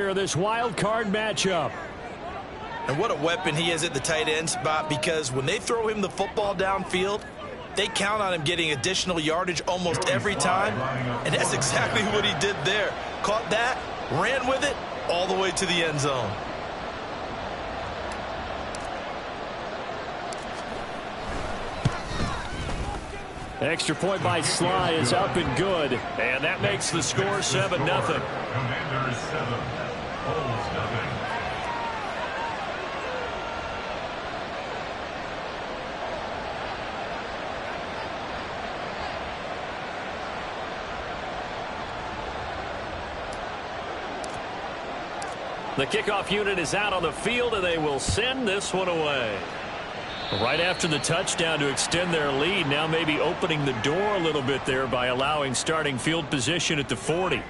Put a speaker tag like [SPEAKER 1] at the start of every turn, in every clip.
[SPEAKER 1] This wild card matchup.
[SPEAKER 2] And what a weapon he is at the tight end spot, because when they throw him the football downfield, they count on him getting additional yardage almost every time. And that's exactly what he did there. Caught that, ran with it all the way to the end zone.
[SPEAKER 1] Extra point by Sly is up and good. And that makes the score 7-0.
[SPEAKER 3] Commanders 7, Bulls nothing.
[SPEAKER 1] The kickoff unit is out on the field, and they will send this one away. Right after the touchdown to extend their lead, now maybe opening the door a little bit there by allowing starting field position at the 40.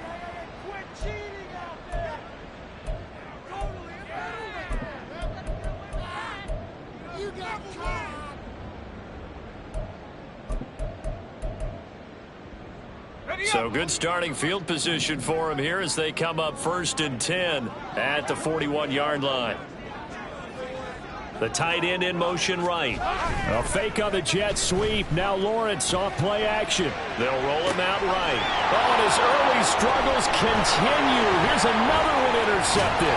[SPEAKER 1] So good starting field position for him here as they come up 1st and 10 at the 41-yard line. The tight end in motion right. A fake on the jet sweep. Now Lawrence off play action. They'll roll him out right. Oh, and his early struggles continue. Here's another one intercepted.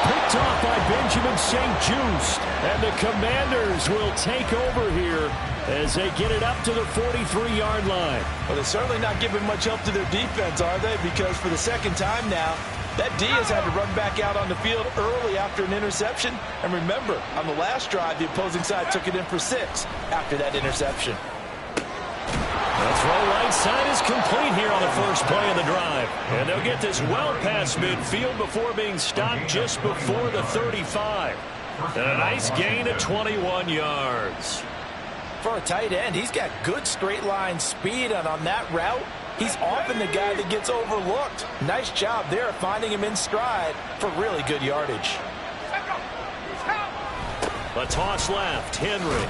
[SPEAKER 1] Picked off by Benjamin St-Juste. And the Commanders will take over here as they get it up to the 43-yard line.
[SPEAKER 2] Well, they're certainly not giving much help to their defense, are they? Because for the second time now, that D has had to run back out on the field early after an interception. And remember, on the last drive, the opposing side took it in for 6 after that interception.
[SPEAKER 1] The throw right side is complete here on the first play of the drive. And they'll get this well past midfield before being stopped just before the 35. And a nice gain of 21 yards.
[SPEAKER 2] For a tight end, he's got good straight line speed, and on that route, he's often the guy that gets overlooked. Nice job there finding him in stride for really good yardage.
[SPEAKER 1] A toss left, Henry.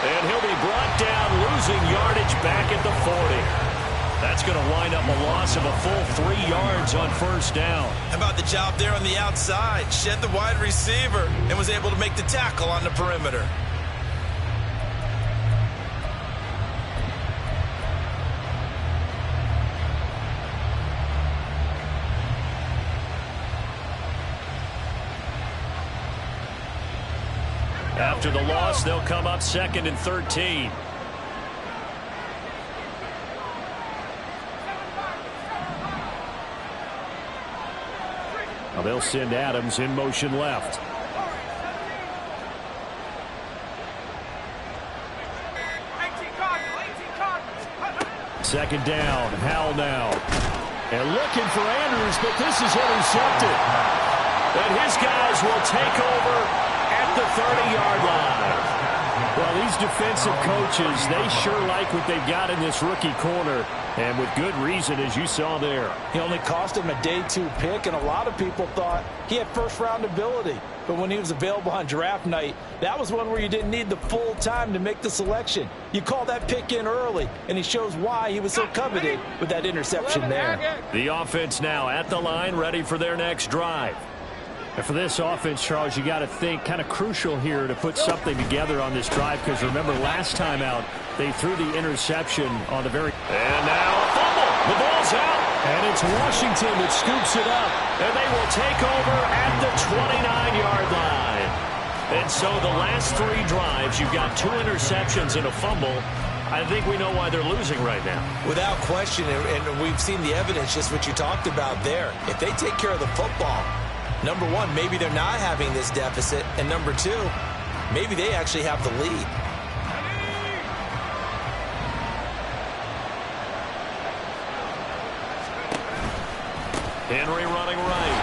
[SPEAKER 1] And he'll be brought down, losing yardage back at the 40. That's going to wind up a loss of a full 3 yards on first down.
[SPEAKER 2] How about the job there on the outside? Shed the wide receiver and was able to make the tackle on the perimeter.
[SPEAKER 1] After the loss, they'll come up 2nd and 13. Now they'll send Adams in motion left. Second down, Howell now. And looking for Andrews, but this is intercepted. And his guys will take over at the 30-yard line. Well, these defensive coaches, they sure like what they've got in this rookie corner, and with good reason, as you saw there.
[SPEAKER 2] He only cost him a day 2 pick, and a lot of people thought he had first-round ability. But when he was available on draft night, that was one where you didn't need the full time to make the selection. You call that pick in early, and he shows why he was so coveted with that interception there.
[SPEAKER 1] The offense now at the line, ready for their next drive. And for this offense, Charles, you got to think kind of crucial here to put something together on this drive, because remember last time out they threw the interception on the very. And now a fumble. The ball's out. And it's Washington that scoops it up. And they will take over at the 29-yard line. And so the last 3 drives, you've got 2 interceptions and a fumble. I think we know why they're losing right now.
[SPEAKER 2] Without question, and we've seen the evidence, just what you talked about there. If they take care of the football, number 1, maybe they're not having this deficit. And number 2, maybe they actually have the lead.
[SPEAKER 1] Henry running right.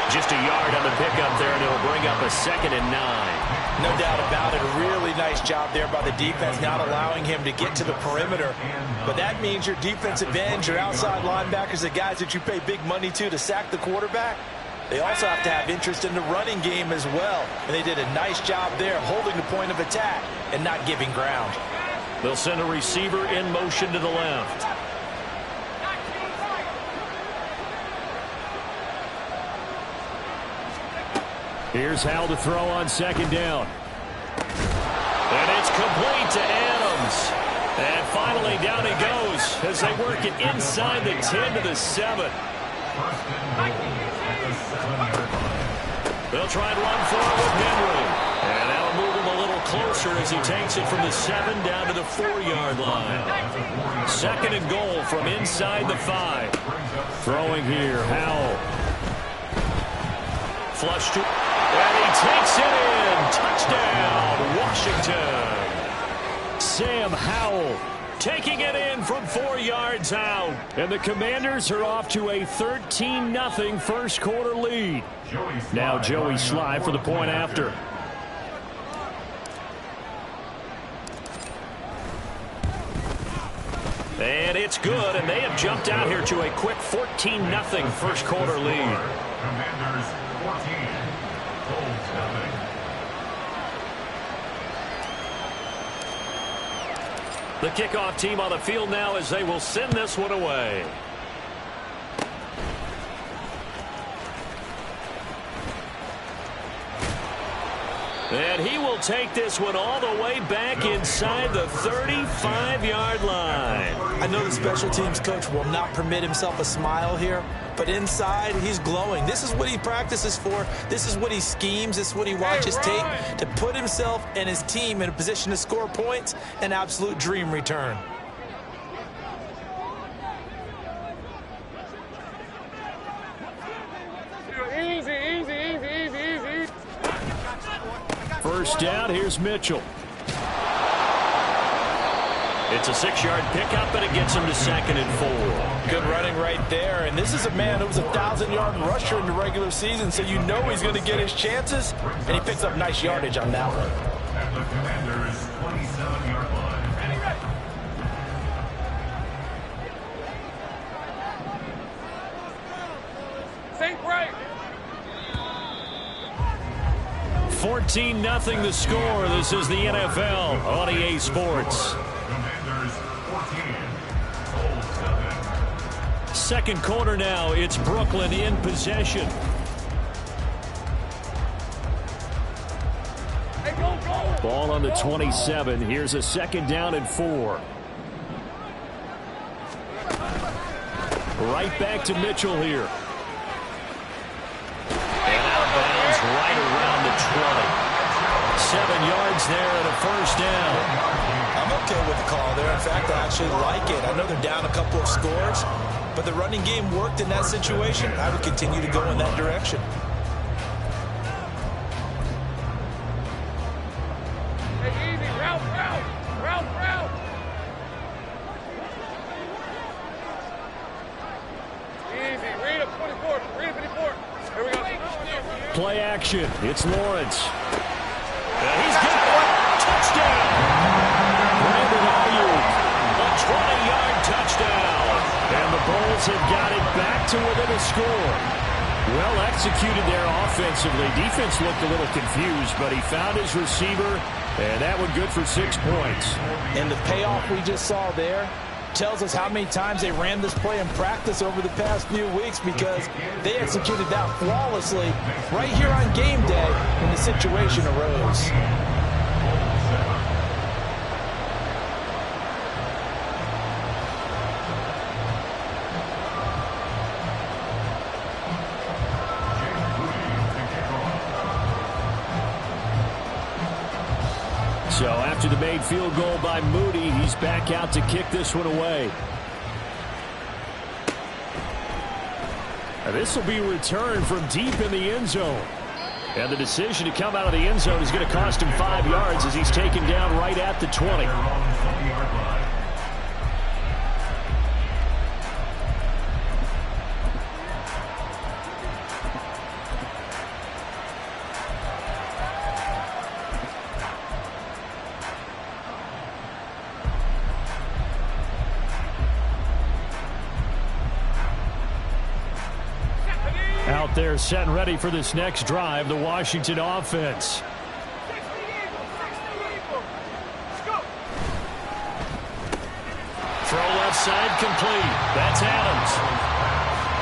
[SPEAKER 1] Just a yard on the pickup there, and it'll bring up a 2nd and 9.
[SPEAKER 2] No doubt about it. A really nice job there by the defense, not allowing him to get to the perimeter. But that means your defensive ends, your outside linebackers, the guys that you pay big money to sack the quarterback, they also have to have interest in the running game as well. And they did a nice job there holding the point of attack and not giving ground.
[SPEAKER 1] They'll send a receiver in motion to the left. Here's Howell to throw on second down. And it's complete to Adams. And finally down he goes as they work it inside the 10 to the 7. They'll try and run for it with Henry. And that'll move him a little closer as he takes it from the 7 down to the 4-yard line. Second and goal from inside the 5. Throwing here, Howell. Flush to, and he takes it in. Touchdown, Washington. Sam Howell taking it in from 4 yards out. And the Commanders are off to a 13-0 first quarter lead. Now Joey Slye for the point after. And it's good, and they have jumped out here to a quick 14-0 first quarter lead.
[SPEAKER 3] Commanders 14, Colts 0.
[SPEAKER 1] The kickoff team on the field now as they will send this one away. And he will take this one all the way back inside the 35-yard line.
[SPEAKER 2] I know the special teams coach will not permit himself a smile here, but inside he's glowing. This is what he practices for. This is what he schemes. This is what he watches tape to put himself and his team in a position to score points. An absolute dream return.
[SPEAKER 1] First down, here's Mitchell. It's a 6-yard pickup, and it gets him to 2nd and 4.
[SPEAKER 2] Good running right there, and this is a man who was a 1,000-yard rusher in the regular season, so you know he's going to get his chances, and he picks up nice yardage on that one.
[SPEAKER 3] At the Commanders 27-yard line.
[SPEAKER 4] Think right.
[SPEAKER 1] 14-0 the score. This is the NFL on EA Sports.
[SPEAKER 3] Commanders 14, Colts 0.
[SPEAKER 1] Second quarter now. It's Brooklyn in possession.
[SPEAKER 4] Hey, go, go.
[SPEAKER 1] Ball on the 27. Here's a 2nd down and 4. Right back to Mitchell here. And out of bounds right around the 20. 7 yards there and a first down.
[SPEAKER 2] I'm okay with the call there. In fact, I actually like it. I know they're down a couple of scores, but the running game worked in that situation. I would continue to go in that direction.
[SPEAKER 4] Hey, easy. Route. Easy. Read up 24. Read up 54. Here we go.
[SPEAKER 1] Play action. It's Lawrence. And he's got it. Touchdown. Brandon Ayuk. A 20-yard touchdown. And the Bulls have got it back to within a score. Well executed there offensively. Defense looked a little confused, but he found his receiver, and that one good for 6 points.
[SPEAKER 2] And the payoff we just saw there tells us how many times they ran this play in practice over the past few weeks, because they executed that flawlessly right here on game day when the situation arose.
[SPEAKER 1] So after the made field goal by Moody, he's back out to kick this one away. This will be returned from deep in the end zone. And the decision to come out of the end zone is going to cost him 5 yards as he's taken down right at the 20. Out there set and ready for this next drive, the Washington offense. Throw left side complete. That's Adams.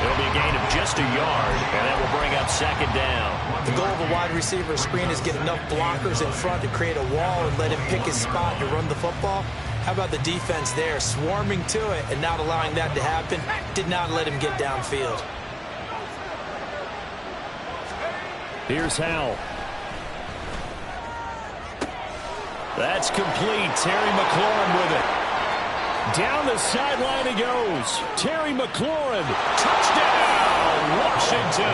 [SPEAKER 1] It'll be a gain of just lost a yard, and that will bring up second down.
[SPEAKER 2] The goal of a wide receiver screen is get enough blockers in front to create a wall and let him pick his spot to run the football. How about the defense there, swarming to it and not allowing that to happen? Did not let him get downfield.
[SPEAKER 1] Here's Howell. That's complete. Terry McLaurin with it. Down the sideline he goes. Terry McLaurin. Touchdown, Washington.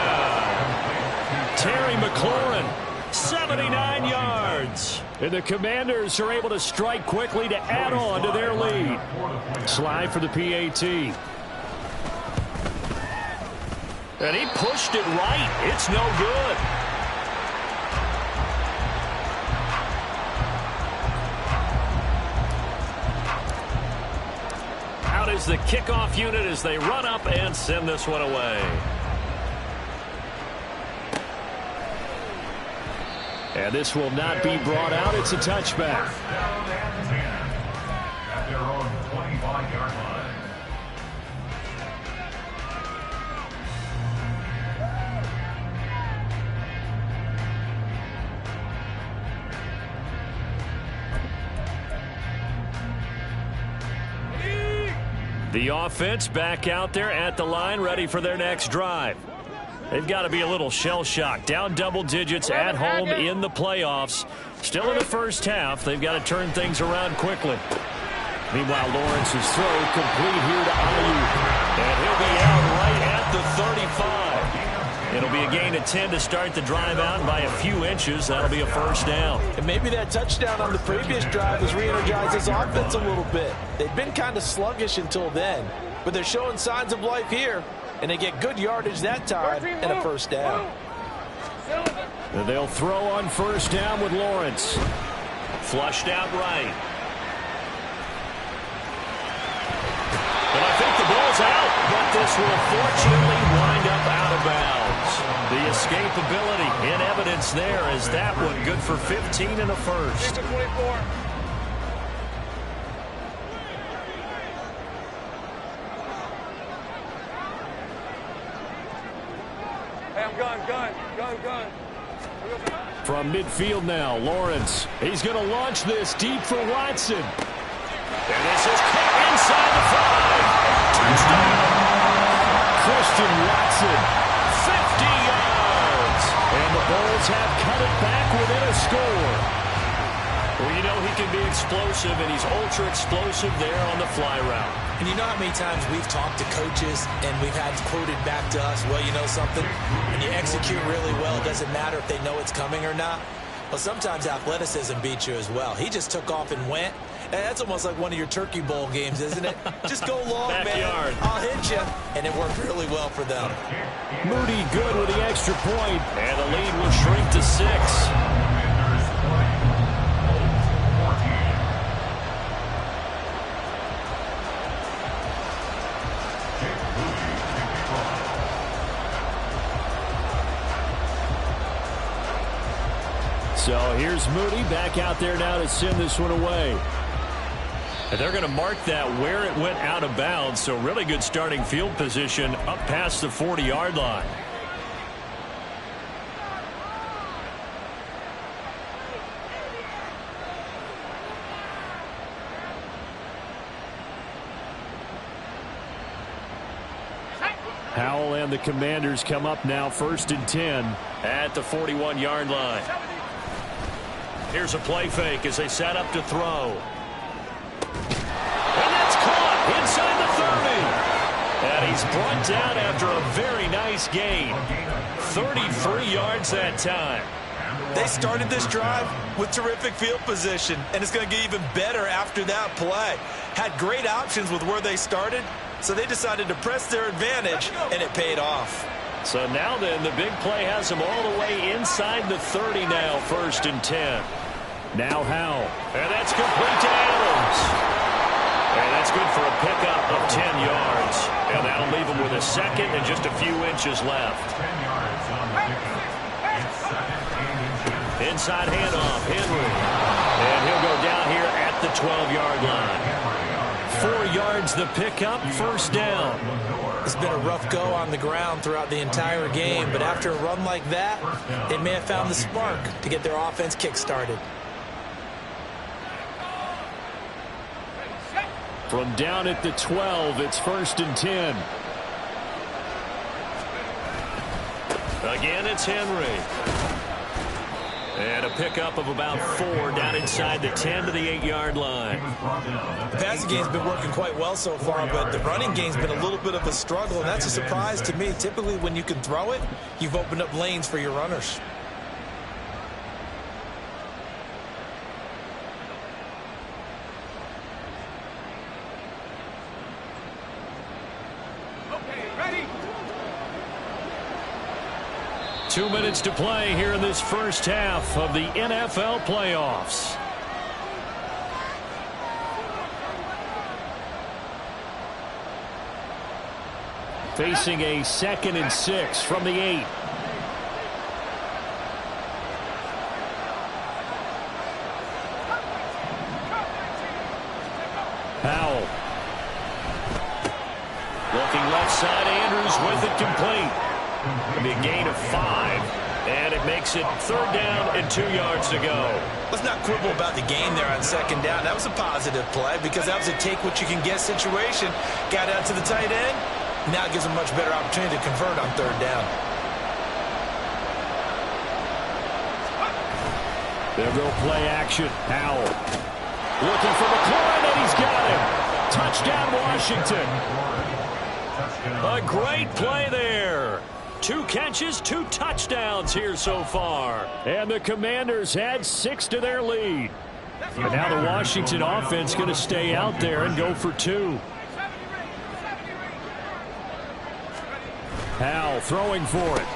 [SPEAKER 1] Terry McLaurin, 79 yards. And the Commanders are able to strike quickly to add on to their lead. Slide for the PAT. And he pushed it right. It's no good. Out is the kickoff unit as they run up and send this one away. And this will not be brought out. It's a touchback.
[SPEAKER 3] At their own 25-yard line.
[SPEAKER 1] The offense back out there at the line, ready for their next drive. They've got to be a little shell-shocked. Down double digits at home in the playoffs. Still in the first half. They've got to turn things around quickly. Meanwhile, Lawrence's throw complete here to Ayuk. And he'll be out right at the 35. It'll be a gain of 10 to start the drive out by a few inches. That'll be a first down.
[SPEAKER 2] And maybe that touchdown on the previous drive has re-energized this offense a little bit. They've been kind of sluggish until then, but they're showing signs of life here, and they get good yardage that time and a first down.
[SPEAKER 1] And they'll throw on first down with Lawrence. Flushed out right. And I think the ball's out, but this will fortunately wind up out of bounds. The escapability in evidence there as that one good for 15 and a first.
[SPEAKER 4] Get to 24. Hey, I'm gun.
[SPEAKER 1] From midfield now, Lawrence. He's going to launch this deep for Watson. And this is caught inside the 5. Touchdown! Christian Watson, 50 yards. And the Bulls have cut it back within a score. Well, you know he can be explosive, and he's ultra-explosive there on the fly route.
[SPEAKER 2] And you know how many times we've talked to coaches and we've had quoted back to us, well, you know something? When you execute really well, it doesn't matter if they know it's coming or not. Well, sometimes athleticism beats you as well. He just took off and went. And that's almost like one of your Turkey Bowl games, isn't it? Just go long,
[SPEAKER 1] Backyard.
[SPEAKER 2] man. I'll hit you. And it worked really well for them.
[SPEAKER 1] Moody good with the extra point. And the lead will shrink to 6. So here's Moody back out there now to send this one away. And they're going to mark that where it went out of bounds. So really good starting field position up past the 40-yard line. Howell and the Commanders come up now 1st and 10 at the 41-yard line. Here's a play fake as they set up to throw. And that's caught inside the 30. And he's brought down after a very nice gain. 33 yards that time.
[SPEAKER 2] They started this drive with terrific field position, and it's going to get even better after that play. Had great options with where they started, so they decided to press their advantage, and it paid off.
[SPEAKER 1] So now then, the big play has them all the way inside the 30 now, 1st and 10. Now Howell. And that's complete to Adams. And that's good for a pickup of 10 yards. And that'll leave him with a second and just a few inches left.
[SPEAKER 3] 10 yards on the pickup. It's second and inches.
[SPEAKER 1] Inside handoff, Henry. And he'll go down here at the 12-yard line. 4 yards the pickup, first down.
[SPEAKER 2] It's been a rough go on the ground throughout the entire game, but after a run like that, they may have found the spark to get their offense kick-started.
[SPEAKER 1] From down at the 12, it's 1st and 10. Again, it's Henry. And a pickup of about 4 down inside the 10 to the 8-yard line.
[SPEAKER 2] The passing game's been working quite well so far, but the running game's been a little bit of a struggle, and that's a surprise to me. Typically, when you can throw it, you've opened up lanes for your runners.
[SPEAKER 3] Okay, ready?
[SPEAKER 1] 2 minutes to play here in this first half of the NFL playoffs. Facing a 2nd and 6 from the 8. Powell. Looking left side, Andrews with it complete. It'll be a gain of 5, and it makes it 3rd down and 2 yards to go.
[SPEAKER 2] Let's not quibble about the gain there on 2nd down. That was a positive play because that was a take-what-you-can-get situation. Got out to the tight end. Now it gives them a much better opportunity to convert on 3rd down.
[SPEAKER 1] They'll go play action. Powell looking for McLaurin, and he's got him. Touchdown, Washington. A great play there. 2 catches, 2 touchdowns here so far. And the Commanders add 6 to their lead. But now the Washington offense going to stay out there and go for 2. Powell throwing for it.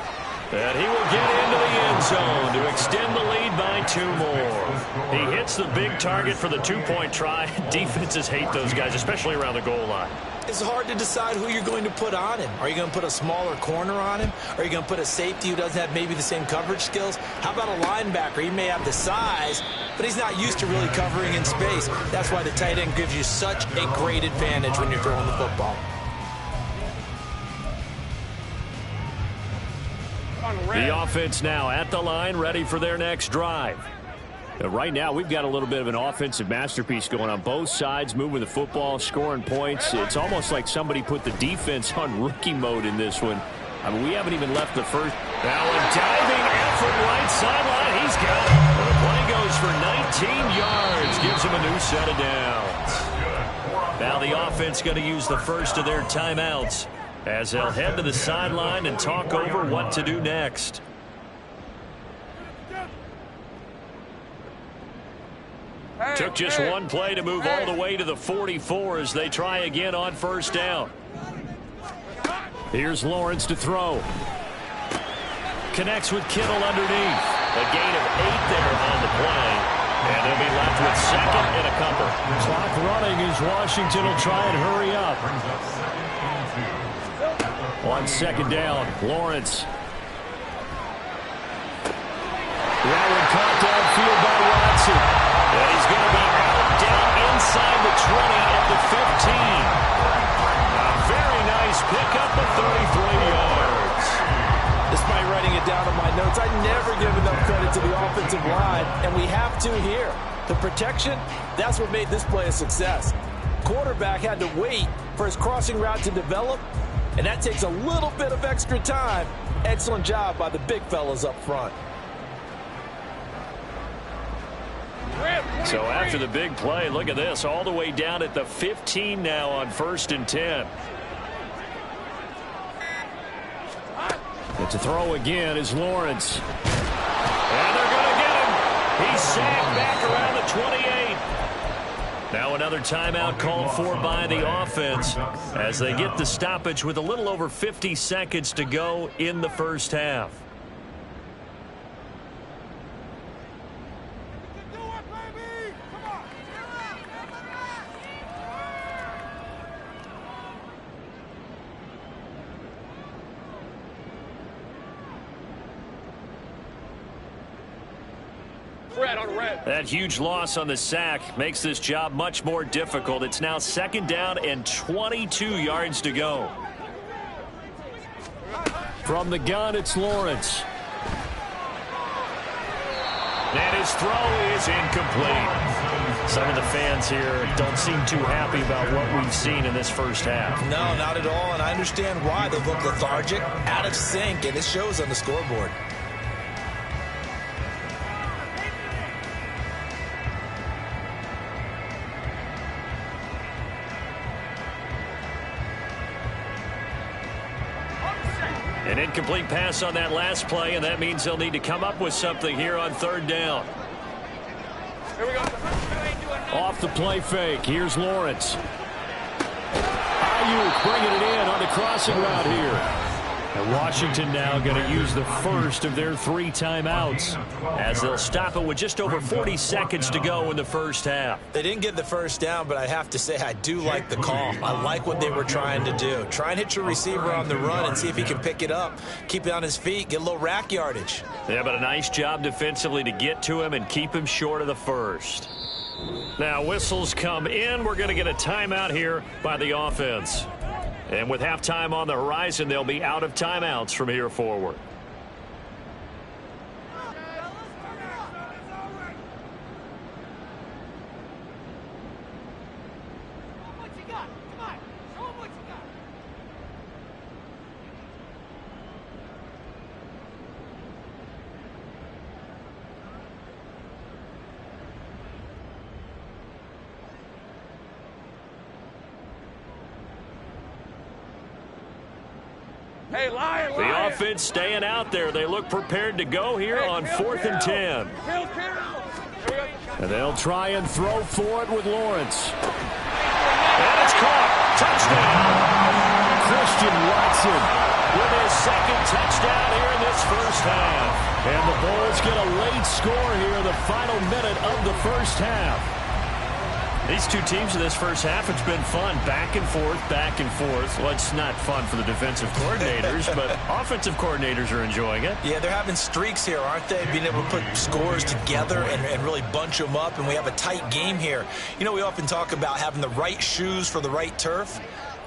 [SPEAKER 1] And he will get into the end zone to extend the lead by 2 more. He hits the big target for the 2-point try. Defenses hate those guys, especially around the goal line.
[SPEAKER 2] It's hard to decide who you're going to put on him. Are you going to put a smaller corner on him? Are you going to put a safety who doesn't have maybe the same coverage skills? How about a linebacker? He may have the size, but he's not used to really covering in space. That's why the tight end gives you such a great advantage when you're throwing the football.
[SPEAKER 1] The offense now at the line, ready for their next drive. Right now, we've got a little bit of an offensive masterpiece going on both sides, moving the football, scoring points. It's almost like somebody put the defense on rookie mode in this one. I mean, we haven't even left the first. Now a diving effort right sideline. He's got it. The play goes for 19 yards, gives him a new set of downs. Now the offense going to use the first of their timeouts as they'll head to the sideline and talk over what to do next. Took just one play to move all the way to the 44 as they try again on 1st down. Here's Lawrence to throw. Connects with Kittle underneath. A gain of 8 there on the play. And they'll be left with 2nd and a couple. Clock running as Washington will try and hurry up. On 2nd down, Lawrence. That one caught downfield by Watson. And he's going to be out down inside the 20 at the 15. A very nice pickup of 33 yards.
[SPEAKER 2] Despite writing it down in my notes, I never give enough credit to the offensive line, and we have to here. The protection, that's what made this play a success. Quarterback had to wait for his crossing route to develop, and that takes a little bit of extra time. Excellent job by the big fellas up front.
[SPEAKER 1] So after the big play, look at this, all the way down at the 15 now on 1st and 10. And to throw again is Lawrence. And they're going to get him. He's sacked back around the 28. Now another timeout called for by the offense as they get the stoppage with a little over 50 seconds to go in the first half. That huge loss on the sack makes this job much more difficult. It's now 2nd down and 22 yards to go. From the gun, it's Lawrence. And his throw is incomplete. Some of the fans here don't seem too happy about what we've seen in this first half.
[SPEAKER 2] No, not at all, and I understand why. They look lethargic, out of sync, and it shows on the scoreboard.
[SPEAKER 1] An incomplete pass on that last play, and that means they'll need to come up with something here on third down.
[SPEAKER 4] Here we go.
[SPEAKER 1] Off the play fake. Here's Lawrence. Ayuk bringing it in on the crossing route here. And Washington now going to use the first of their 3 timeouts as they'll stop it with just over 40 seconds to go in the first half.
[SPEAKER 2] They didn't get the first down, but I have to say I do like the call. I like what they were trying to do. Try and hit your receiver on the run and see if he can pick it up. Keep it on his feet, get a little rack yardage.
[SPEAKER 1] Yeah, but a nice job defensively to get to him and keep him short of the first. Now whistles come in. We're going to get a timeout here by the offense. And with halftime on the horizon, they'll be out of timeouts from here forward.
[SPEAKER 4] Hey, Lion.
[SPEAKER 1] The offense staying out there. They look prepared to go here on 4th and 10. And they'll try and throw for it with Lawrence. And it's caught. Touchdown. Christian Watson with his second touchdown here in this first half. And the Bulls get a late score here in the final minute of the first half. These two teams in this first half, it's been fun. Back and forth, back and forth. Well, it's not fun for the defensive coordinators, but offensive coordinators are enjoying it.
[SPEAKER 2] Yeah, they're having streaks here, aren't they? Being able to put scores together and really bunch them up, and we have a tight game here. You know, we often talk about having the right shoes for the right turf.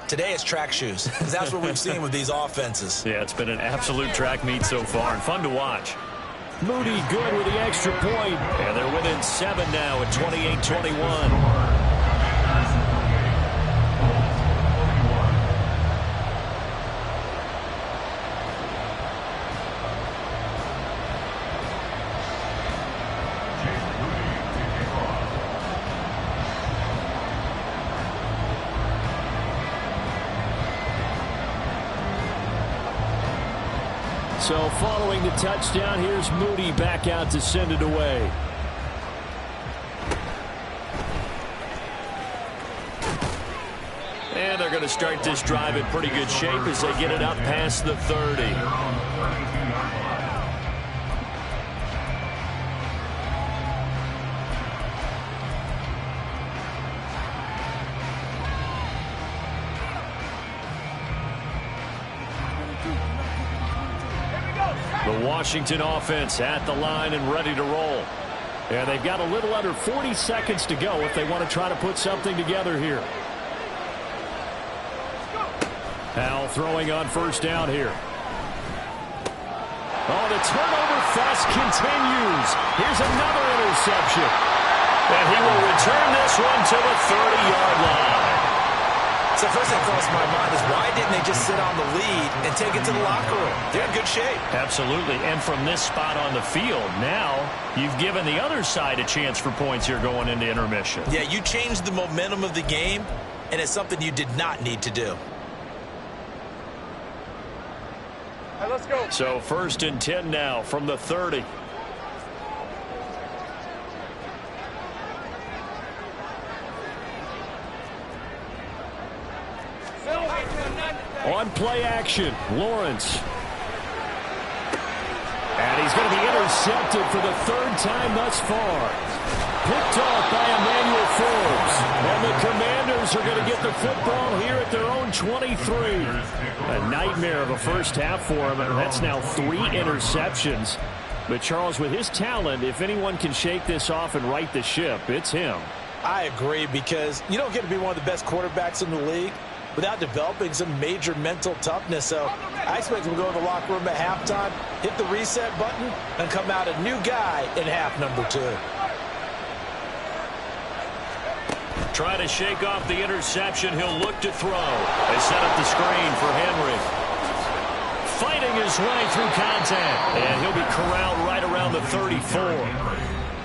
[SPEAKER 2] Today it's track shoes, because that's what we've seen with these offenses.
[SPEAKER 1] Yeah, it's been an absolute track meet so far, and fun to watch. Moody good with the extra point, and they're within 7 now at 28-21. So following the touchdown, here's Moody back out to send it away. And they're going to start this drive in pretty good shape as they get it up past the 30. The Washington offense at the line and ready to roll. And they've got a little under 40 seconds to go if they want to try to put something together here. Powell throwing on first down here. Oh, the turnover fest continues. Here's another interception. And he will return this one to the 30-yard line.
[SPEAKER 2] So first thing crossed my mind is why didn't they just sit on the lead and take it to the locker room? They're in good shape.
[SPEAKER 1] Absolutely. And from this spot on the field, now you've given the other side a chance for points here going into intermission.
[SPEAKER 2] Yeah, you changed the momentum of the game, and it's something you did not need to do.
[SPEAKER 4] All right, let's go.
[SPEAKER 1] So 1st and 10 now from the 30. On play action, Lawrence. And he's going to be intercepted for the 3rd time thus far. Picked off by Emmanuel Forbes. And the Commanders are going to get the football here at their own 23. A nightmare of a first half for him, and that's now 3 interceptions. But Charles, with his talent, if anyone can shake this off and right the ship, it's him.
[SPEAKER 2] I agree, because you don't get to be one of the best quarterbacks in the league without developing some major mental toughness. So I expect him to go to the locker room at halftime, hit the reset button, and come out a new guy in half number 2.
[SPEAKER 1] Try to shake off the interception. He'll look to throw. They set up the screen for Henry. Fighting his way through contact. And he'll be corralled right around the 34.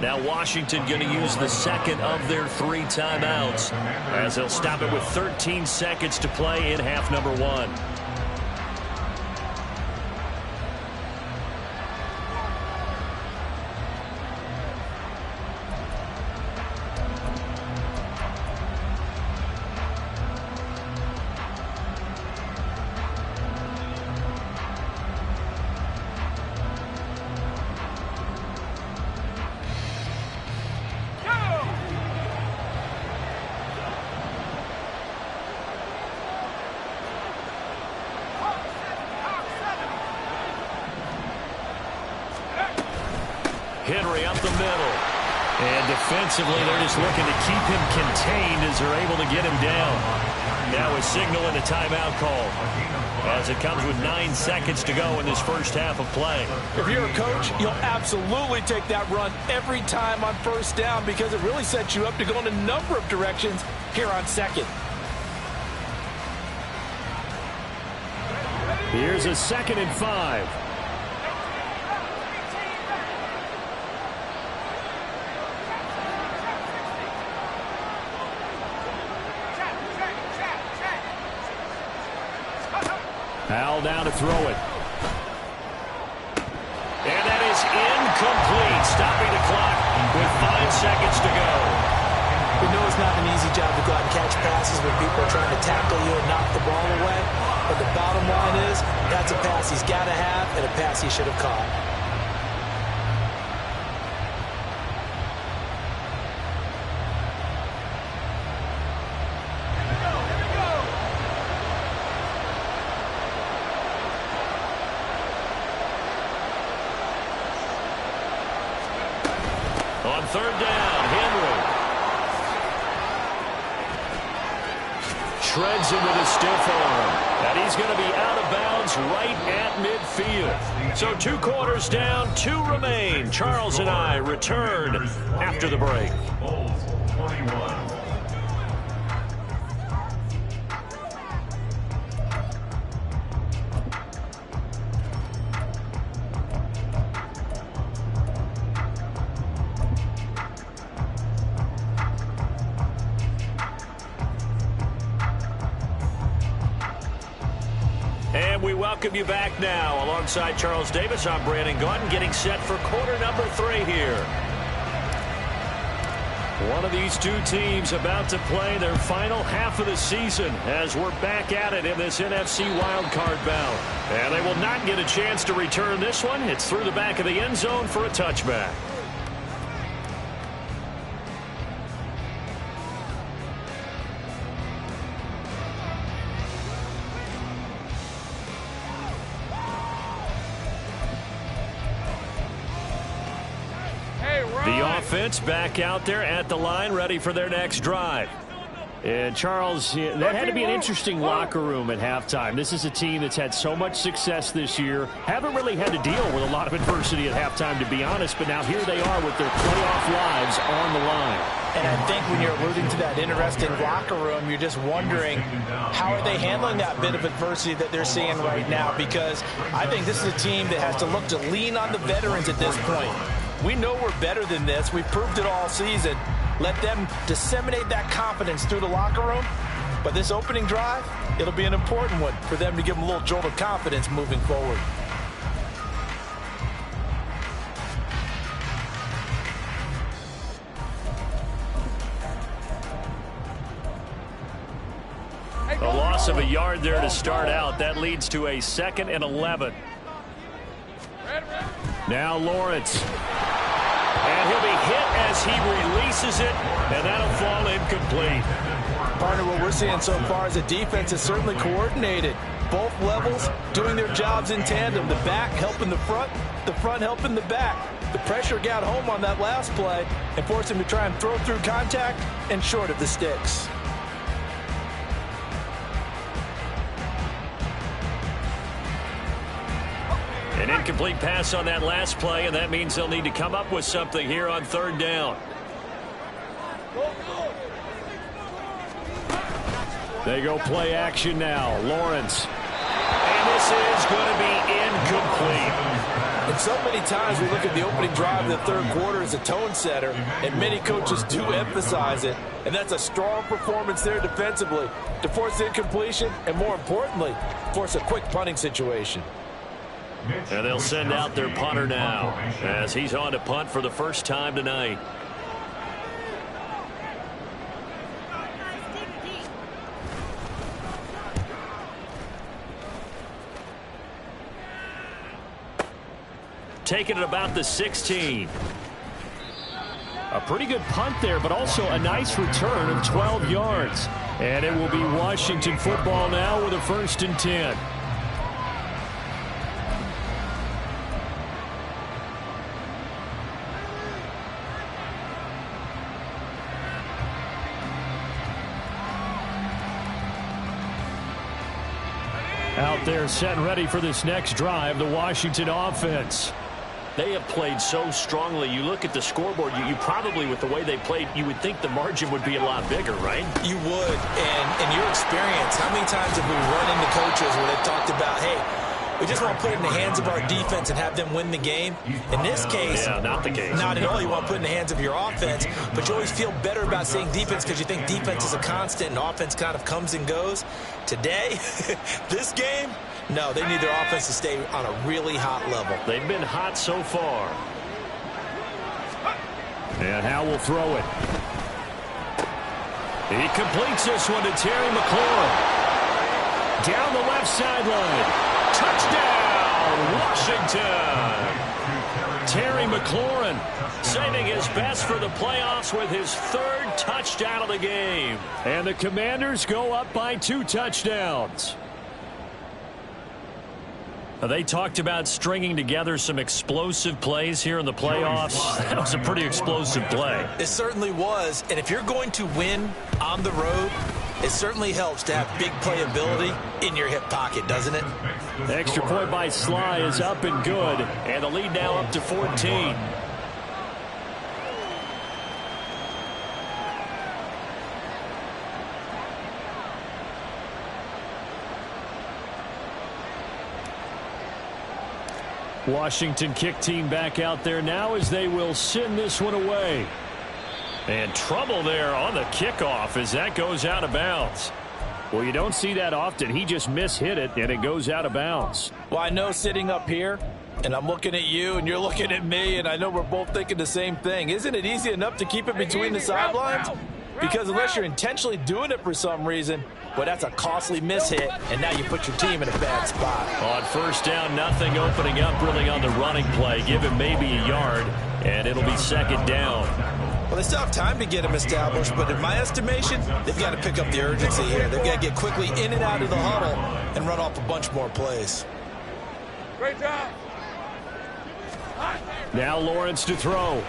[SPEAKER 1] Now Washington going to use the second of their 3 timeouts as they'll stop it with 13 seconds to play in half number 1. Henry up the middle. And defensively, they're just looking to keep him contained as they're able to get him down. Now a signal and a timeout call as it comes with 9 seconds to go in this first half of play.
[SPEAKER 2] If you're a coach, you'll absolutely take that run every time on first down because it really sets you up to go in a number of directions here on second.
[SPEAKER 1] Here's a 2nd and 5. Hal down to throw it. And that is incomplete, stopping the clock with 5 seconds to go.
[SPEAKER 2] We know it's not an easy job to go out and catch passes when people are trying to tackle you and knock the ball away. But the bottom line is that's a pass he's got to have and a pass he should have caught.
[SPEAKER 1] On 3rd down, Henry shreds him with a stiff arm. And he's going to be out of bounds right at midfield. So 2 quarters down, 2 remain. Charles and I return after the break. And we welcome you back now. Alongside Charles Davis, I'm Brandon Gaudin, getting set for quarter number 3 here. One of these 2 teams about to play their final half of the season as we're back at it in this NFC wildcard bout. And they will not get a chance to return this one. It's through the back of the end zone for a touchback. The offense back out there at the line, ready for their next drive. And Charles, that had to be an interesting locker room at halftime. This is a team that's had so much success this year. Haven't really had to deal with a lot of adversity at halftime, to be honest. But now here they are with their playoff lives on the line.
[SPEAKER 2] And I think when you're alluding to that interesting locker room, you're just wondering how are they handling that bit of adversity that they're seeing right now? Because I think this is a team that has to look to lean on the veterans at this point. We know we're better than this. We've proved it all season. Let them disseminate that confidence through the locker room. But this opening drive, it'll be an important one for them to give them a little jolt of confidence moving forward.
[SPEAKER 1] A loss of a yard there to start out. That leads to a 2nd and 11. Now Lawrence. And he'll be hit as he releases it, and that'll fall incomplete.
[SPEAKER 2] Partner, what we're seeing so far is the defense is certainly coordinated. Both levels doing their jobs in tandem. The back helping the front helping the back. The pressure got home on that last play and forced him to try and throw through contact and short of the sticks.
[SPEAKER 1] An incomplete pass on that last play, and that means they'll need to come up with something here on third down. They go play action now. Lawrence. And this is going to be incomplete.
[SPEAKER 2] And so many times we look at the opening drive of the third quarter as a tone setter, and many coaches do emphasize it. And that's a strong performance there defensively to force incompletion and, more importantly, force a quick punting situation.
[SPEAKER 1] And they'll send out their punter now as he's on to punt for the first time tonight. Taking it about the 16.
[SPEAKER 5] A pretty good punt there, but also a nice return of 12 yards.
[SPEAKER 1] And it will be Washington football now with a 1st and 10. Out there set and ready for this next drive, the Washington offense. They have played so strongly. You look at the scoreboard, you probably, with the way they played, you would think the margin would be a lot bigger, right?
[SPEAKER 2] You would. And in your experience, how many times have we run into coaches where they've talked about, hey, we just want to put it in the hands of our defense and have them win the game? In this case,
[SPEAKER 1] not the case.
[SPEAKER 2] Not at all. You want to put it in the hands of your offense, but you always feel better about saying defense because you think defense is a constant and offense kind of comes and goes. Today, this game, no, they need their offense to stay on a really hot level.
[SPEAKER 1] They've been hot so far. And Howe will throw it. He completes this one to Terry McLaurin. Down the left sideline. Touchdown, Washington. Terry McLaurin saving his best for the playoffs with his 3rd touchdown of the game. And the Commanders go up by 2 touchdowns. They talked about stringing together some explosive plays here in the playoffs. That was a pretty explosive play.
[SPEAKER 2] It certainly was. And if you're going to win on the road, it certainly helps to have big playability in your hip pocket, doesn't it?
[SPEAKER 1] The extra point by Sly is up and good. And the lead now up to 14. Washington kick team back out there now as they will send this one away. And trouble there on the kickoff as that goes out of bounds. Well, you don't see that often. He just mishit it, and it goes out of bounds.
[SPEAKER 2] Well, I know sitting up here, and I'm looking at you, and you're looking at me, and I know we're both thinking the same thing. Isn't it easy enough to keep it between the sidelines? Because unless you're intentionally doing it for some reason, well, that's a costly mishit, and now you put your team in a bad spot.
[SPEAKER 1] On 1st down, nothing opening up really on the running play. Give him maybe a yard, and it'll be 2nd down.
[SPEAKER 2] Well, they still have time to get him established, but in my estimation, they've got to pick up the urgency here. They've got to get quickly in and out of the huddle and run off a bunch more plays.
[SPEAKER 4] Great job.
[SPEAKER 1] Now Lawrence to throw.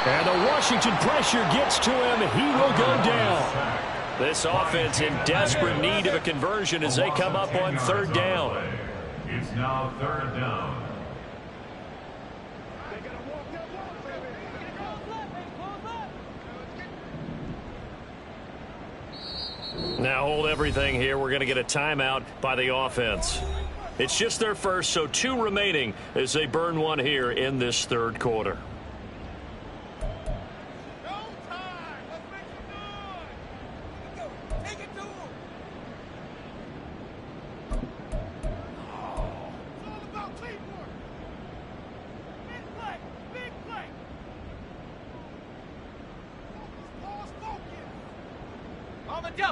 [SPEAKER 1] And the Washington pressure gets to him. He will go down. This offense in desperate need of a conversion as they come up on 3rd down.
[SPEAKER 6] It's now 3rd down.
[SPEAKER 1] Now hold everything here. We're going to get a timeout by the offense. It's just their first, so 2 remaining as they burn one here in this 3rd quarter.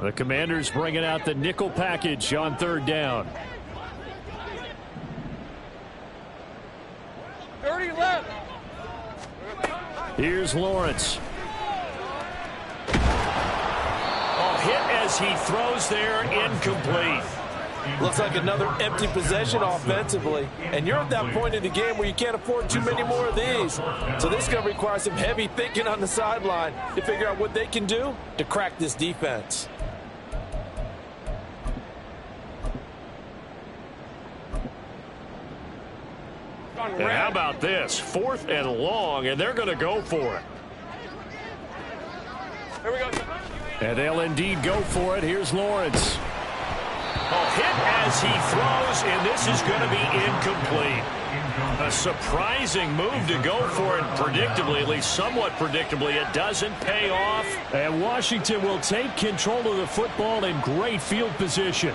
[SPEAKER 1] The Commanders bringing out the nickel package on 3rd down.
[SPEAKER 4] 30 left.
[SPEAKER 1] Here's Lawrence. Oh, hit as he throws there, incomplete.
[SPEAKER 2] Looks like another empty possession offensively. And you're at that point in the game where you can't afford too many more of these. So this is going to require some heavy thinking on the sideline to figure out what they can do to crack this defense.
[SPEAKER 1] And how about this? 4th and long, and they're going to go for it.
[SPEAKER 4] Here we go.
[SPEAKER 1] And they'll indeed go for it. Here's Lawrence. Hit as he throws, and this is going to be incomplete. A surprising move to go for it predictably, at least somewhat predictably. It doesn't pay off.
[SPEAKER 5] And Washington will take control of the football in great field position.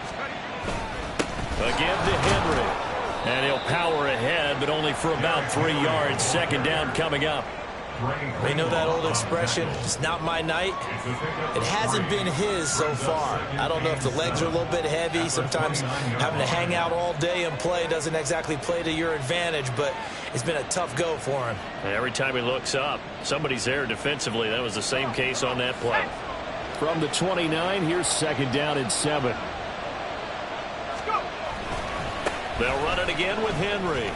[SPEAKER 1] Again to Henry. And he'll power ahead, but only for about 3 yards. Second down coming up.
[SPEAKER 2] We know that old expression, it's not my night. It hasn't been his so far. I don't know if the legs are a little bit heavy. Sometimes having to hang out all day and play doesn't exactly play to your advantage, but it's been a tough go for him.
[SPEAKER 1] And every time he looks up, somebody's there defensively. That was the same case on that play.
[SPEAKER 5] From the 29, here's second down and 7.
[SPEAKER 1] They'll run it again with Henry.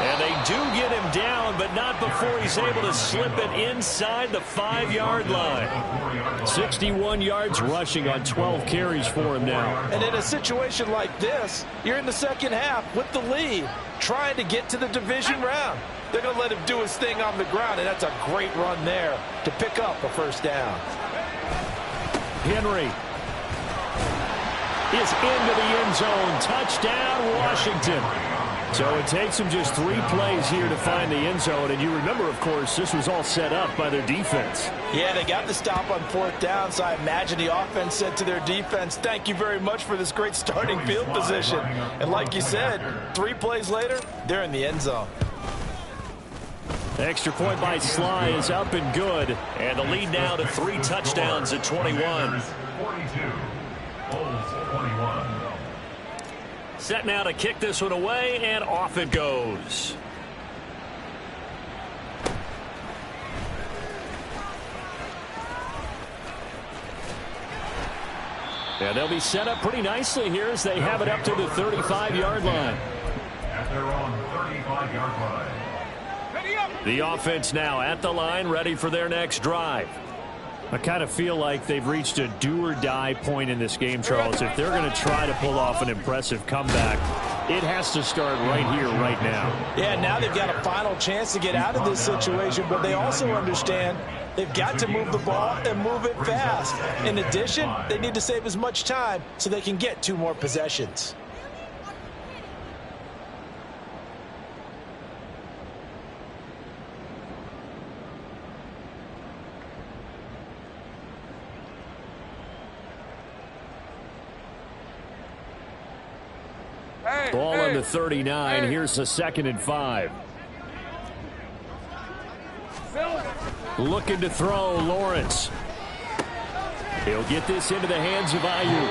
[SPEAKER 1] And they do get him down, but not before he's able to slip it inside the 5-yard line.
[SPEAKER 5] 61 yards rushing on 12 carries for him now.
[SPEAKER 2] And in a situation like this, you're in the second half with the lead, trying to get to the division round. They're going to let him do his thing on the ground, and that's a great run there to pick up a first down.
[SPEAKER 5] Henry is into the end zone. Touchdown, Washington. So it takes them just 3 plays here to find the end zone. And you remember, of course, this was all set up by their defense.
[SPEAKER 2] Yeah, they got the stop on 4th down, so I imagine the offense said to their defense, thank you very much for this great starting field position. And like you said, 3 plays later, they're in the end zone.
[SPEAKER 5] Extra point by Sly is up and good.
[SPEAKER 1] And the lead now to 3 touchdowns at 21.
[SPEAKER 6] 42. Bulls 21.
[SPEAKER 1] Set now to kick this one away, and off it goes.
[SPEAKER 5] And they'll be set up pretty nicely here as they have it up to the 35-yard line.
[SPEAKER 6] At their own 35-yard line.
[SPEAKER 1] The offense now at the line, ready for their next drive.
[SPEAKER 5] I kind of feel like they've reached a do-or-die point in this game, Charles. If they're going to try to pull off an impressive comeback, it has to start right here, right now.
[SPEAKER 2] Yeah, now they've got a final chance to get out of this situation, but they also understand they've got to move the ball and move it fast. In addition, they need to save as much time so they can get 2 more possessions.
[SPEAKER 5] Ball on the 39. Here's the 2nd and 5. Looking to throw, Lawrence. He'll get this into the hands of Aiyuk.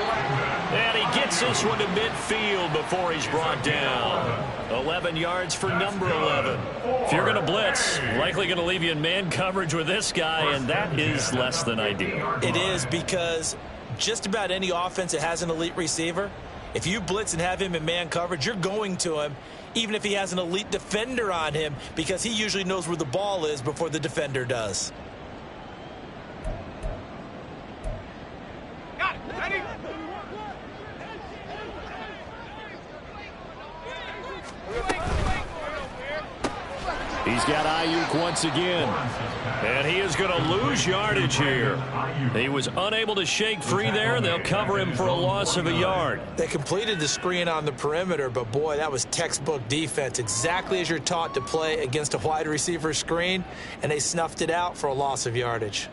[SPEAKER 1] And he gets this one to midfield before he's brought down. 11 yards for number 11. If you're going to blitz, likely going to leave you in man coverage with this guy, and that is less than ideal.
[SPEAKER 2] It is, because just about any offense that has an elite receiver, if you blitz and have him in man coverage, you're going to him, even if he has an elite defender on him, because he usually knows where the ball is before the defender does.
[SPEAKER 3] Got it. Ready?
[SPEAKER 5] He's got Aiyuk once again.
[SPEAKER 1] And he is going to lose yardage here. He was unable to shake free there, and they'll cover him for a loss of a yard.
[SPEAKER 2] They completed the screen on the perimeter, but boy, that was textbook defense. Exactly as you're taught to play against a wide receiver screen, and they snuffed it out for a loss of yardage.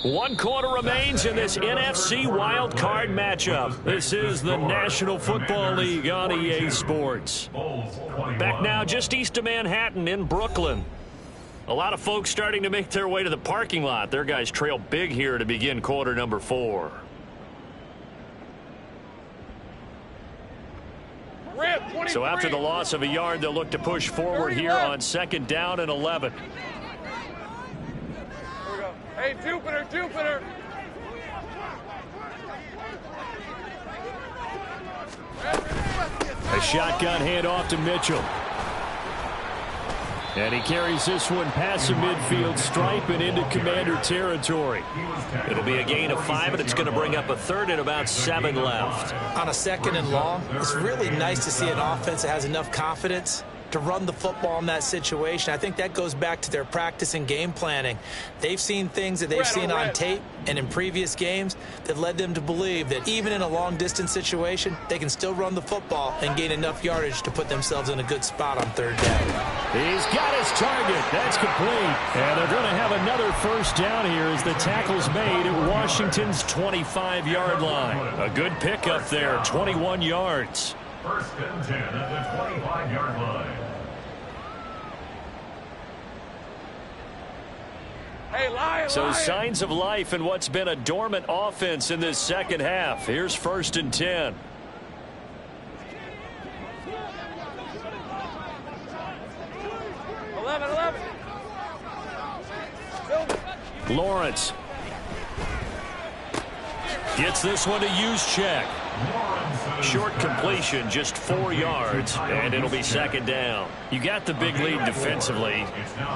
[SPEAKER 1] One quarter remains in this NFC wild card matchup. This is the National Football League on EA Sports. Back now just east of Manhattan in Brooklyn. A lot of folks starting to make their way to the parking lot. Their guys trail big here to begin quarter number 4. So after the loss of a yard, they'll look to push forward here on 2nd down and 11.
[SPEAKER 4] Hey, Jupiter, Jupiter.
[SPEAKER 5] A shotgun handoff to Mitchell. And he carries this one past the midfield stripe and into Commander territory.
[SPEAKER 1] It'll be a gain of 5, and it's going to bring up a third and about 7 left.
[SPEAKER 2] On a 2nd and long, it's really nice to see an offense that has enough confidence to run the football in that situation. I think that goes back to their practice and game planning. They've seen things that they've seen on tape and in previous games that led them to believe that even in a long-distance situation, they can still run the football and gain enough yardage to put themselves in a good spot on 3rd down.
[SPEAKER 5] He's got his target. That's complete. And they're going to have another first down here as the tackle's made at Washington's 25-yard line. A good pickup there, 21 yards.
[SPEAKER 6] 1st and 10 at the 25-yard line.
[SPEAKER 3] Hey,
[SPEAKER 1] So signs of life in what's been a dormant offense in this second half. Here's 1st and 10. Lawrence gets this one to Juszczyk. Short completion, just 4 yards, and it'll be 2nd down. You got the big lead defensively.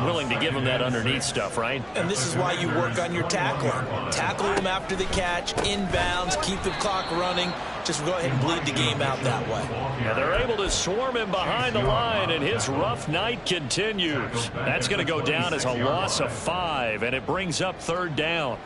[SPEAKER 1] Willing to give them that underneath stuff, right?
[SPEAKER 2] And this is why you work on your tackling. Tackle them after the catch, inbounds, keep the clock running. Just go ahead and bleed the game out that way.
[SPEAKER 1] And they're able to swarm him behind the line, and his rough night continues. That's going to go down as a loss of 5, and it brings up 3rd down.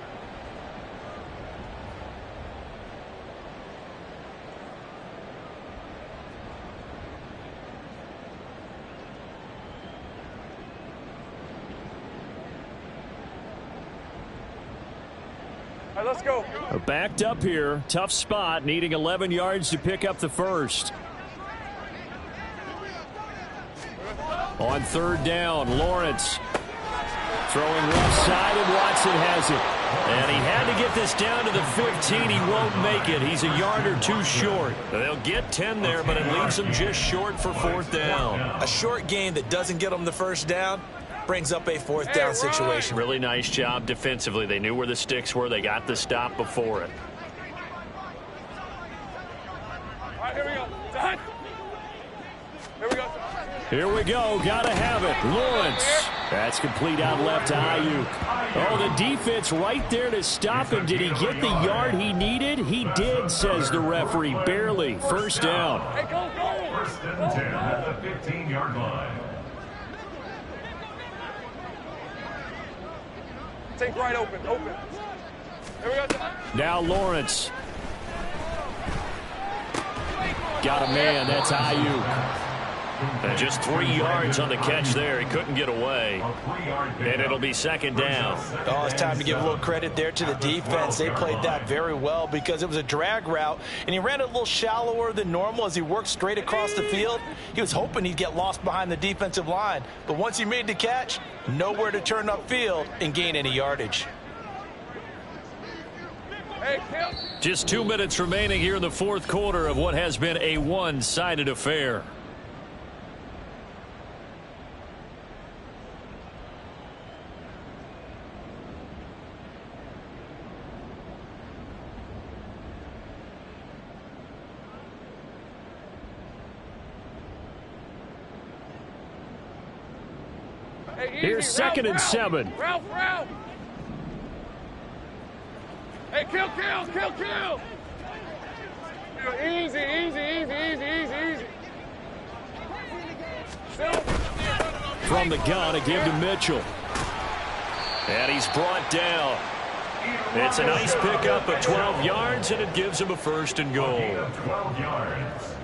[SPEAKER 3] All right, let's go.
[SPEAKER 5] Backed up here. Tough spot, needing 11 yards to pick up the first. On 3rd down, Lawrence throwing left side, and Watson has it. And he had to get this down to the 15. He won't make it. He's a yard or 2 short.
[SPEAKER 1] They'll get 10 there, but it leaves them just short for 4th down.
[SPEAKER 2] A short gain that doesn't get them the first down brings up a 4th down situation.
[SPEAKER 1] Really nice job defensively. They knew where the sticks were. They got the stop before it.
[SPEAKER 3] All right, here we go. Done. Here we go.
[SPEAKER 5] Here we go. Gotta have it. Lawrence. That's complete out left to Ayuk. Oh, the defense right there to stop him. Did he get the yard he needed? He did, says the referee. Barely. 1st down.
[SPEAKER 3] Hey, go, go.
[SPEAKER 6] 1st and 10 at the 15-yard line.
[SPEAKER 3] Take right open. Here we go.
[SPEAKER 5] Now Lawrence. Got a man. That's Ayuk.
[SPEAKER 1] And just 3 yards on the catch there. He couldn't get away. And it'll be 2nd down.
[SPEAKER 2] Oh, it's time to give a little credit there to the defense. They played that very well because it was a drag route, and he ran a little shallower than normal as he worked straight across the field. He was hoping he'd get lost behind the defensive line. But once he made the catch, nowhere to turn upfield and gain any yardage.
[SPEAKER 3] Hey, Kim.
[SPEAKER 1] Just 2 minutes remaining here in the 4th quarter of what has been a one-sided affair.
[SPEAKER 5] Here's 2nd and 7.
[SPEAKER 3] Ralph. Hey, kill. Easy.
[SPEAKER 5] From the gun, a give to Mitchell.
[SPEAKER 1] And he's brought down. It's a nice pickup of 12 yards, and it gives him a 1st and goal.
[SPEAKER 6] 12 yards.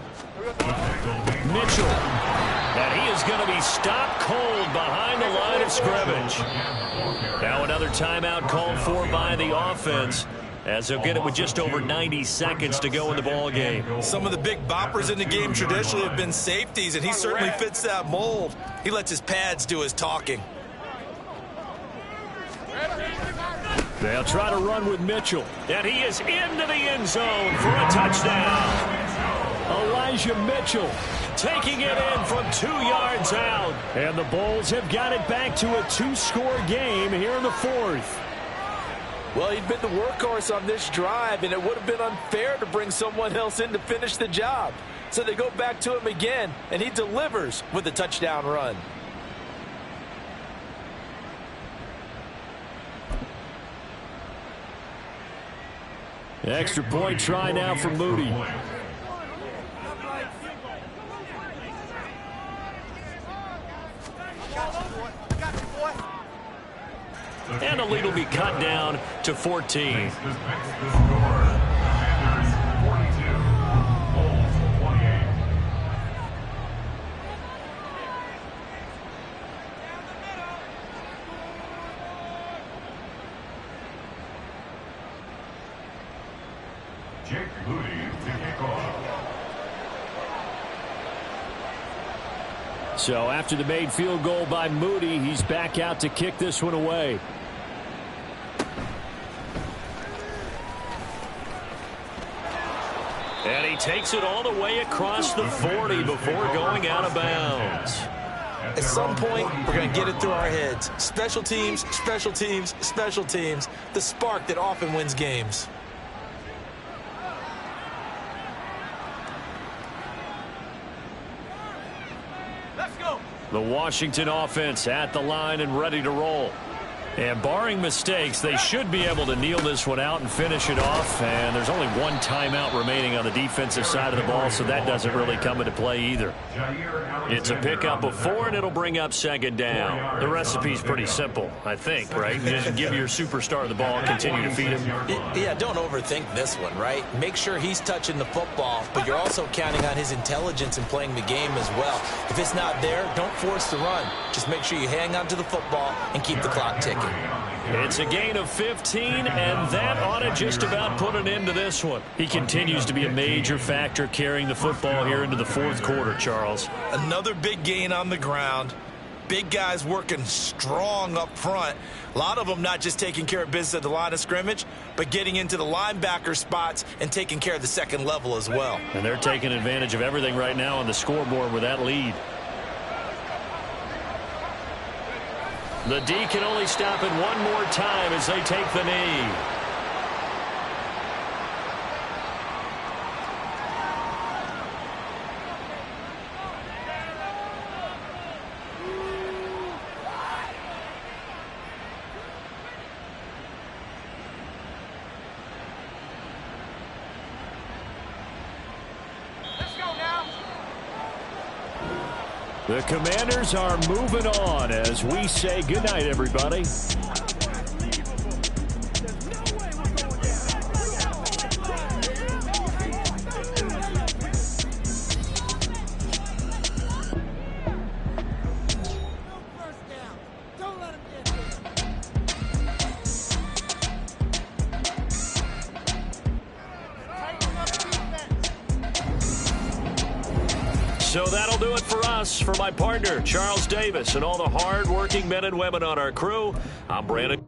[SPEAKER 5] Mitchell.
[SPEAKER 1] And he is going to be stopped cold behind the line of scrimmage. Now another timeout called for by the offense, as they'll get it with just over 90 seconds to go in the ball game.
[SPEAKER 2] Some of the big boppers in the game traditionally have been safeties, and he certainly fits that mold. He lets his pads do his talking.
[SPEAKER 5] They'll try to run with Mitchell.
[SPEAKER 1] And he is into the end zone for a touchdown.
[SPEAKER 5] Elijah Mitchell
[SPEAKER 1] taking it in from 2 yards out.
[SPEAKER 5] And the Bulls have got it back to a 2-score game here in the 4th.
[SPEAKER 2] Well, he'd been the workhorse on this drive, and it would have been unfair to bring someone else in to finish the job. So they go back to him again, and he delivers with a touchdown run.
[SPEAKER 5] Extra point try now for Moody.
[SPEAKER 1] And the lead will be cut down to 14.
[SPEAKER 6] Jake Moody to kick off.
[SPEAKER 5] So after the made field goal by Moody, he's back out to kick this one away.
[SPEAKER 1] And he takes it all the way across the 40 before going out of bounds.
[SPEAKER 2] At some point, we're going to get it through our heads. Special teams, special teams, special teams. The spark that often wins games.
[SPEAKER 3] Let's go.
[SPEAKER 1] The Washington offense at the line and ready to roll. And barring mistakes, they should be able to kneel this one out and finish it off. And there's only one timeout remaining on the defensive side of the ball, so that doesn't really come into play either. It's a pickup of 4, and it'll bring up second down. The recipe's pretty simple, I think, right? Just give your superstar the ball and continue to feed him.
[SPEAKER 2] Yeah, don't overthink this one, right? Make sure he's touching the football, but you're also counting on his intelligence in playing the game as well. If it's not there, don't force the run. Just make sure you hang on to the football and keep the clock ticking.
[SPEAKER 1] It's a gain of 15, and that ought to just about put an end to this one. He continues to be a major factor carrying the football here into the fourth quarter, Charles.
[SPEAKER 2] Another big gain on the ground. Big guys working strong up front. A lot of them not just taking care of business at the line of scrimmage, but getting into the linebacker spots and taking care of the second level as well.
[SPEAKER 1] And they're taking advantage of everything right now on the scoreboard with that lead. The D can only stop it one more time as they take the knee.
[SPEAKER 5] The Commanders are moving on as we say goodnight, everybody.
[SPEAKER 1] So that'll do it for us. For my partner, Charles Davis, and all the hard-working men and women on our crew, I'm Brandon.